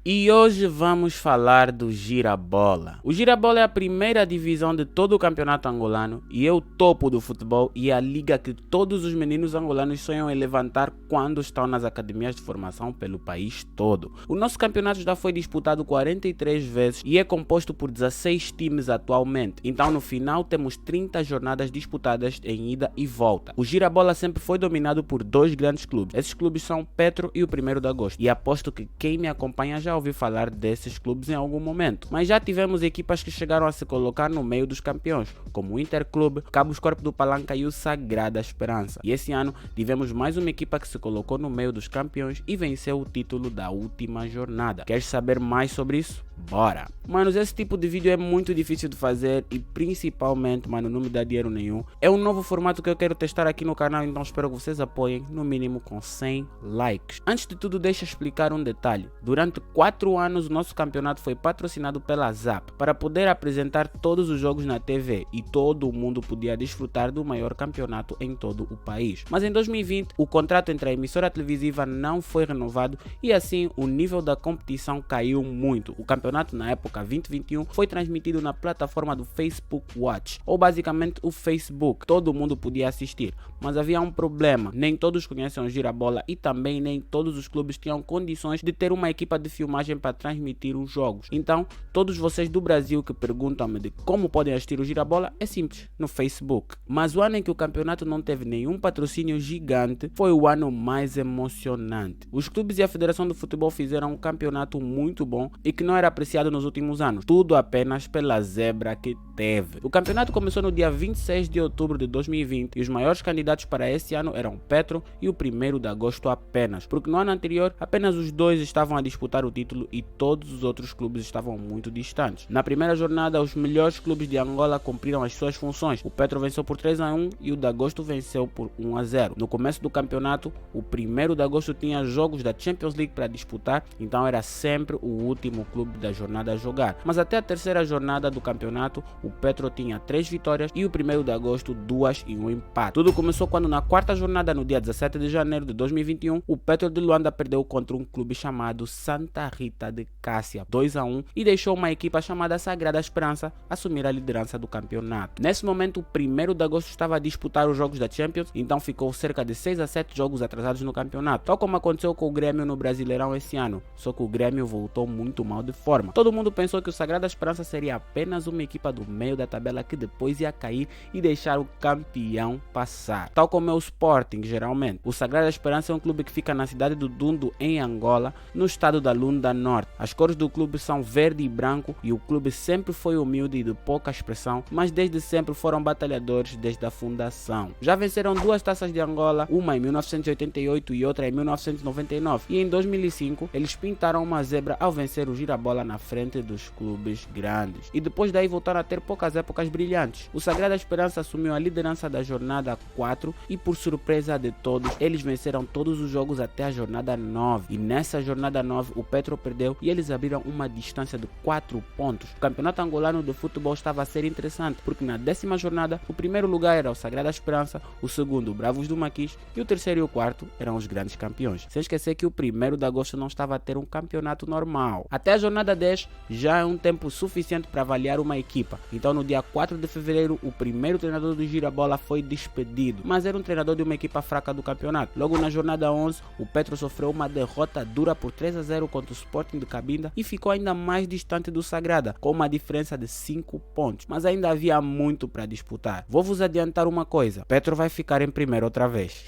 E hoje vamos falar do Girabola. O Girabola é a primeira divisão de todo o campeonato angolano e é o topo do futebol e é a liga que todos os meninos angolanos sonham em levantar quando estão nas academias de formação pelo país todo. O nosso campeonato já foi disputado 43 vezes e é composto por 16 times atualmente. Então no final temos 30 jornadas disputadas em ida e volta. O Girabola sempre foi dominado por dois grandes clubes. Esses clubes são Petro e o 1º de Agosto. E aposto que quem me acompanha já ouvi falar desses clubes em algum momento, mas já tivemos equipas que chegaram a se colocar no meio dos campeões, como o Interclube, Cabos Corpo do Palanca e o Sagrada Esperança. E esse ano tivemos mais uma equipa que se colocou no meio dos campeões e venceu o título da última jornada. Queres saber mais sobre isso? Bora! Manos, esse tipo de vídeo é muito difícil de fazer e principalmente, mano, não me dá dinheiro nenhum. É um novo formato que eu quero testar aqui no canal, então espero que vocês apoiem, no mínimo com 100 likes. Antes de tudo, deixa eu explicar um detalhe. Durante 4 anos, o nosso campeonato foi patrocinado pela Zap para poder apresentar todos os jogos na TV e todo mundo podia desfrutar do maior campeonato em todo o país. Mas em 2020, o contrato entre a emissora televisiva não foi renovado e assim o nível da competição caiu muito. O campeonato na época 2021 foi transmitido na plataforma do Facebook Watch, ou basicamente o Facebook. Todo mundo podia assistir, mas havia um problema: nem todos conhecem o Girabola e também nem todos os clubes tinham condições de ter uma equipa de filmagem para transmitir os jogos. Então, todos vocês do Brasil que perguntam-me de como podem assistir o Girabola, é simples, no Facebook. Mas o ano em que o campeonato não teve nenhum patrocínio gigante foi o ano mais emocionante. Os clubes e a Federação do Futebol fizeram um campeonato muito bom e que não era apreciado nos últimos anos, tudo apenas pela zebra que teve. O campeonato começou no dia 26 de outubro de 2020 e os maiores candidatos para esse ano eram Petro e o 1º de Agosto apenas, porque no ano anterior apenas os dois estavam a disputar o título e todos os outros clubes estavam muito distantes. Na primeira jornada, os melhores clubes de Angola cumpriram as suas funções. O Petro venceu por 3-1 e o de Agosto venceu por 1-0. No começo do campeonato, o 1º de Agosto tinha jogos da Champions League para disputar, então era sempre o último clube da jornada a jogar. Mas até a terceira jornada do campeonato, o Petro tinha 3 vitórias e o 1º de Agosto 2 e 1 empate. Tudo começou quando na quarta jornada, no dia 17 de janeiro de 2021, o Petro de Luanda perdeu contra um clube chamado Santa Rita de Cássia 2-1 e deixou uma equipa chamada Sagrada Esperança assumir a liderança do campeonato. Nesse momento, o 1º de Agosto estava a disputar os jogos da Champions, então ficou cerca de 6 a 7 jogos atrasados no campeonato, tal como aconteceu com o Grêmio no Brasileirão esse ano, só que o Grêmio voltou muito mal de forma. Todo mundo pensou que o Sagrada Esperança seria apenas uma equipa do meio da tabela que depois ia cair e deixar o campeão passar, tal como é o Sporting geralmente. O Sagrada Esperança é um clube que fica na cidade do Dundu, em Angola, no estado da Lunda Norte. As cores do clube são verde e branco e o clube sempre foi humilde e de pouca expressão, mas desde sempre foram batalhadores desde a fundação. Já venceram 2 taças de Angola, uma em 1988 e outra em 1999, e em 2005 eles pintaram uma zebra ao vencer o Girabola na frente dos clubes grandes. E depois daí voltaram a ter poucas épocas brilhantes. O Sagrada Esperança assumiu a liderança da jornada 4 e, por surpresa de todos, eles venceram todos os jogos até a jornada 9. E nessa jornada 9 o Petro perdeu e eles abriram uma distância de 4 pontos. O campeonato angolano de futebol estava a ser interessante, porque na 10ª jornada o 1º lugar era o Sagrada Esperança, o 2º o Bravos do Maquis e o 3º e o 4º eram os grandes campeões. Sem esquecer que o 1º de Agosto não estava a ter um campeonato normal. Até a jornada 10 já é um tempo suficiente para avaliar uma equipa. Então no dia 4 de fevereiro o 1º treinador do Girabola foi despedido, mas era um treinador de uma equipa fraca do campeonato. Logo na jornada 11 o Petro sofreu uma derrota dura por 3-0 contra o Sporting de Cabinda e ficou ainda mais distante do Sagrada, com uma diferença de 5 pontos, mas ainda havia muito para disputar. Vou vos adiantar uma coisa: Petro vai ficar em primeiro outra vez.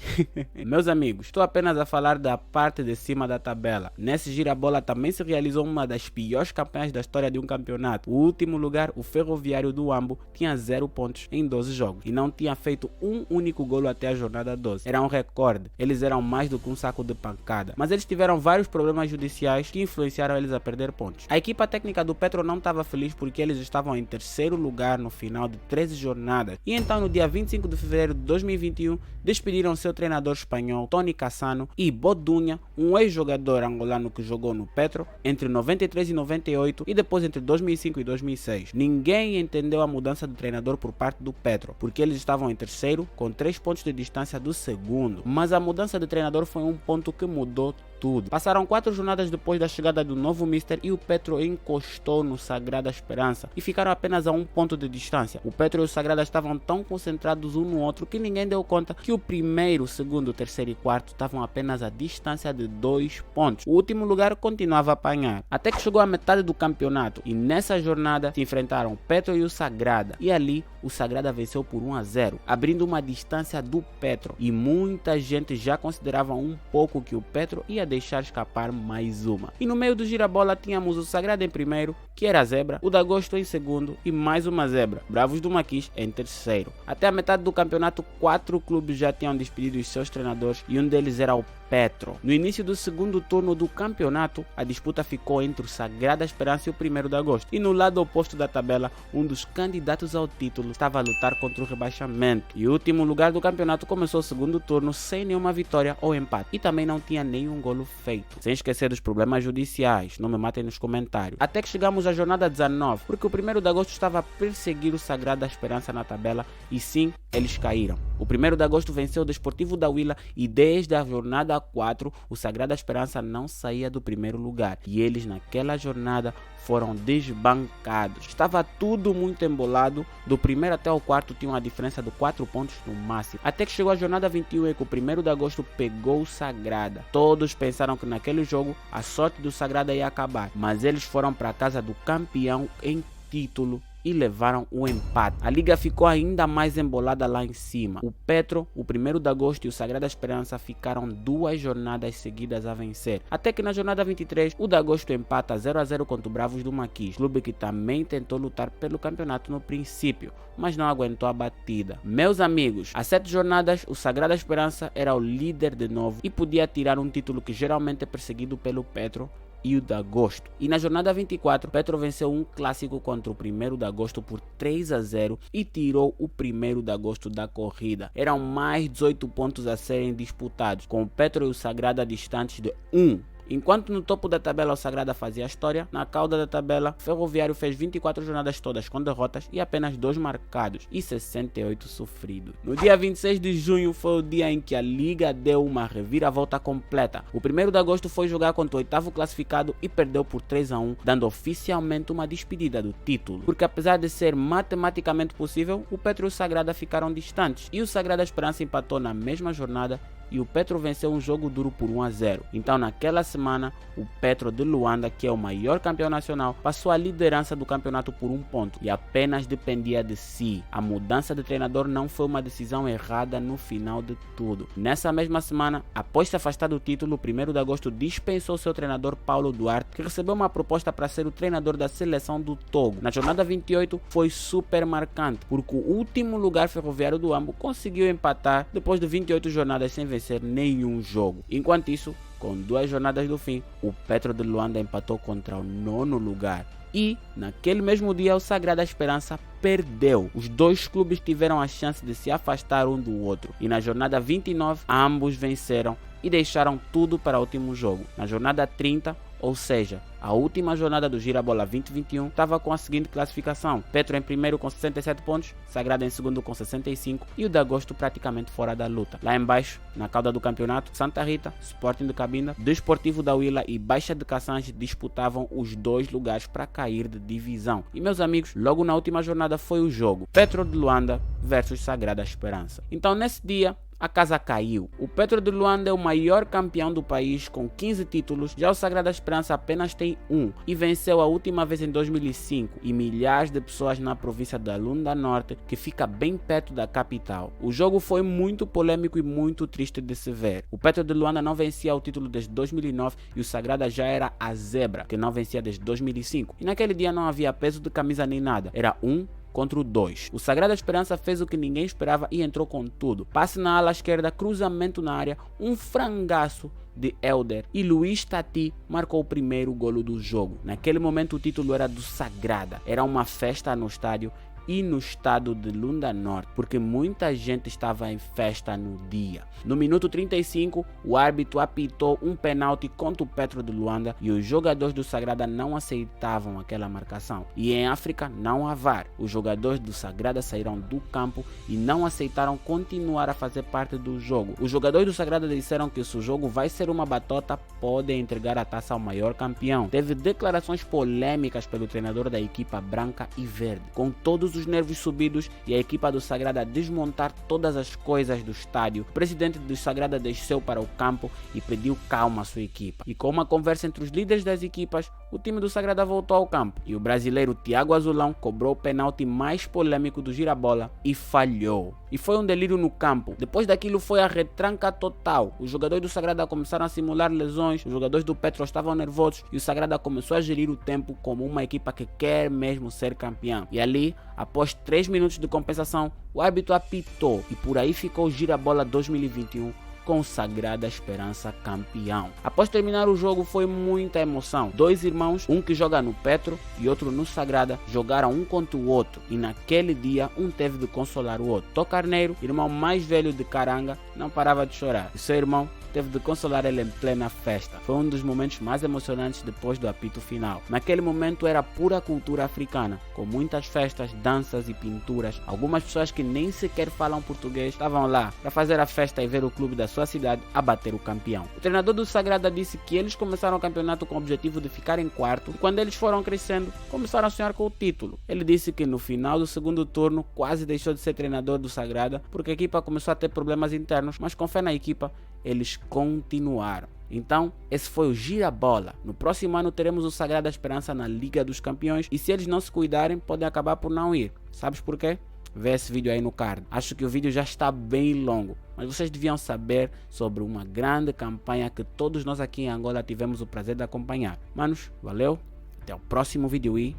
Meus amigos, estou apenas a falar da parte de cima da tabela. Nesse Girabola também se realizou uma das piores campanhas da história de um campeonato. O último lugar, o Ferroviário do Huambo, tinha 0 pontos em 12 jogos e não tinha feito um único golo até a jornada 12. Era um recorde. Eles eram mais do que um saco de pancada, mas eles tiveram vários problemas judiciais que influenciaram eles a perder pontos. A equipa técnica do Petro não estava feliz porque eles estavam em 3º lugar no final de 13 jornadas e então no dia 25 de fevereiro de 2021 despediram seu treinador espanhol Tony Cassano e Bodunha, um ex-jogador angolano que jogou no Petro entre 93 e 98 e depois entre 2005 e 2006. Ninguém entendeu a mudança de treinador por parte do Petro, porque eles estavam em 3º com 3 pontos de distância do 2º, mas a mudança de treinador foi um ponto que mudou tudo. Passaram 4 jornadas depois da chegada do novo Mister e o Petro encostou no Sagrada Esperança e ficaram apenas a 1 ponto de distância. O Petro e o Sagrada estavam tão concentrados um no outro que ninguém deu conta que o primeiro, segundo, terceiro e quarto estavam apenas a distância de 2 pontos. O último lugar continuava a apanhar, até que chegou a metade do campeonato e nessa jornada se enfrentaram o Petro e o Sagrada e ali o Sagrada venceu por 1-0, abrindo uma distância do Petro e muita gente já considerava um pouco que o Petro ia deixar escapar mais uma. E no meio do girabola tínhamos o Sagrada em primeiro, que era a zebra, o Dagosto em segundo e mais uma zebra, Bravos do Maquis em terceiro. Até a metade do campeonato 4 clubes já tinham despedido os seus treinadores e um deles era o Petro. No início do segundo turno do campeonato, a disputa ficou entre o Sagrada Esperança e o 1º de agosto. E no lado oposto da tabela, um dos candidatos ao título estava a lutar contra o rebaixamento. E o último lugar do campeonato começou o segundo turno sem nenhuma vitória ou empate. E também não tinha nenhum golo feito. Sem esquecer dos problemas judiciais, não me matem nos comentários. Até que chegamos à jornada 19, porque o 1º de agosto estava a perseguir o Sagrada Esperança na tabela e sim, eles caíram. O 1º de agosto venceu o Desportivo da Huila e desde a jornada 4, o Sagrada Esperança não saía do primeiro lugar e eles naquela jornada foram desbancados. Estava tudo muito embolado, do primeiro até o quarto tinha uma diferença de 4 pontos no máximo. Até que chegou a jornada 21 e que o 1º de agosto pegou o Sagrada. Todos pensaram que naquele jogo a sorte do Sagrada ia acabar, mas eles foram para a casa do campeão em título e levaram o empate. A liga ficou ainda mais embolada lá em cima. O Petro, o 1º de agosto e o Sagrada Esperança ficaram 2 jornadas seguidas a vencer. Até que na jornada 23, o de agosto empata 0-0 contra o Bravos do Maquis, clube que também tentou lutar pelo campeonato no princípio, mas não aguentou a batida. Meus amigos, há 7 jornadas, o Sagrada Esperança era o líder de novo e podia tirar um título que geralmente é perseguido pelo Petro e o de agosto. E na jornada 24, Petro venceu um clássico contra o 1º de agosto por 3-0 e tirou o 1º de agosto da corrida. Eram mais 18 pontos a serem disputados, com o Petro e o Sagrada distantes de 1. Enquanto no topo da tabela o Sagrada fazia a história, na cauda da tabela, Ferroviário fez 24 jornadas todas com derrotas e apenas 2 marcados e 68 sofridos. No dia 26 de junho foi o dia em que a liga deu uma reviravolta completa. O 1º de agosto foi jogar contra o 8º classificado e perdeu por 3-1, dando oficialmente uma despedida do título. Porque apesar de ser matematicamente possível, o Petro e o Sagrada ficaram distantes e o Sagrada Esperança empatou na mesma jornada e o Petro venceu um jogo duro por 1-0. Então naquela semana, o Petro de Luanda, que é o maior campeão nacional, passou a liderança do campeonato por 1 ponto e apenas dependia de si. A mudança de treinador não foi uma decisão errada no final de tudo. Nessa mesma semana, após se afastar do título, o 1º de agosto dispensou seu treinador Paulo Duarte, que recebeu uma proposta para ser o treinador da seleção do Togo. Na jornada 28 foi super marcante, porque o último lugar Ferroviário do Ambo conseguiu empatar depois de 28 jornadas sem vencer nenhum jogo. Enquanto isso, com 2 jornadas do fim, o Petro de Luanda empatou contra o 9º lugar. E, naquele mesmo dia, o Sagrada Esperança perdeu. Os 2 clubes tiveram a chance de se afastar um do outro. E na jornada 29, ambos venceram e deixaram tudo para o último jogo. Na jornada 30, ou seja, a última jornada do Girabola 2021 estava com a seguinte classificação: Petro em primeiro com 67 pontos, Sagrada em segundo com 65 e o de agosto praticamente fora da luta. Lá embaixo, na cauda do campeonato, Santa Rita, Sporting de Cabinda, Desportivo da Huila e Baixa de Cassange disputavam os 2 lugares para cair de divisão. E meus amigos, logo na última jornada foi o jogo Petro de Luanda versus Sagrada Esperança. Então nesse dia, a casa caiu. O Petro de Luanda é o maior campeão do país com 15 títulos, já o Sagrada Esperança apenas tem 1 e venceu a última vez em 2005 e milhares de pessoas na província da Lunda Norte, que fica bem perto da capital. O jogo foi muito polêmico e muito triste de se ver. O Petro de Luanda não vencia o título desde 2009 e o Sagrada já era a zebra, que não vencia desde 2005. E naquele dia não havia peso de camisa nem nada, era 1 contra o 2. O Sagrada Esperança fez o que ninguém esperava e entrou com tudo. Passe na ala esquerda, cruzamento na área, um frangaço de Elder e Luiz Tati marcou o primeiro golo do jogo. Naquele momento o título era do Sagrada. Era uma festa no estádio e no estado de Lunda Norte, porque muita gente estava em festa no dia. No minuto 35, o árbitro apitou um penalti contra o Petro de Luanda e os jogadores do Sagrada não aceitavam aquela marcação. E em África não há VAR. Os jogadores do Sagrada saíram do campo e não aceitaram continuar a fazer parte do jogo. Os jogadores do Sagrada disseram que se o jogo vai ser uma batota, podem entregar a taça ao maior campeão. Teve declarações polêmicas pelo treinador da equipa branca e verde, com todos os nervos subidos e a equipa do Sagrada desmontar todas as coisas do estádio. O presidente do Sagrada desceu para o campo e pediu calma à sua equipa. E com uma conversa entre os líderes das equipas, o time do Sagrada voltou ao campo e o brasileiro Thiago Azulão cobrou o penalti mais polêmico do Girabola e falhou. E foi um delírio no campo. Depois daquilo foi a retranca total. Os jogadores do Sagrada começaram a simular lesões, os jogadores do Petro estavam nervosos e o Sagrada começou a gerir o tempo como uma equipa que quer mesmo ser campeão. E ali, após 3 minutos de compensação, o árbitro apitou e por aí ficou o Girabola 2021 com Sagrada Esperança campeão. Após terminar o jogo foi muita emoção. 2 irmãos, um que joga no Petro e outro no Sagrada, jogaram um contra o outro e naquele dia um teve de consolar o outro. Tó Carneiro, irmão mais velho de Caranga, não parava de chorar e seu irmão teve de consolar ele em plena festa. Foi um dos momentos mais emocionantes depois do apito final. Naquele momento era pura cultura africana, com muitas festas, danças e pinturas. Algumas pessoas que nem sequer falam português estavam lá para fazer a festa e ver o clube da sua cidade a bater o campeão. O treinador do Sagrada disse que eles começaram o campeonato com o objetivo de ficar em quarto e quando eles foram crescendo, começaram a sonhar com o título. Ele disse que no final do segundo turno quase deixou de ser treinador do Sagrada porque a equipa começou a ter problemas internos, mas com fé na equipa, eles continuaram. Então, esse foi o Girabola. No próximo ano teremos o Sagrada Esperança na Liga dos Campeões e se eles não se cuidarem, podem acabar por não ir. Sabes por quê? Vê esse vídeo aí no card. Acho que o vídeo já está bem longo, mas vocês deviam saber sobre uma grande campanha que todos nós aqui em Angola tivemos o prazer de acompanhar. Manos, valeu, até o próximo vídeo e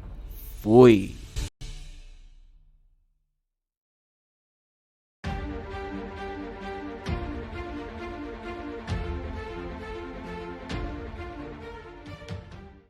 fui!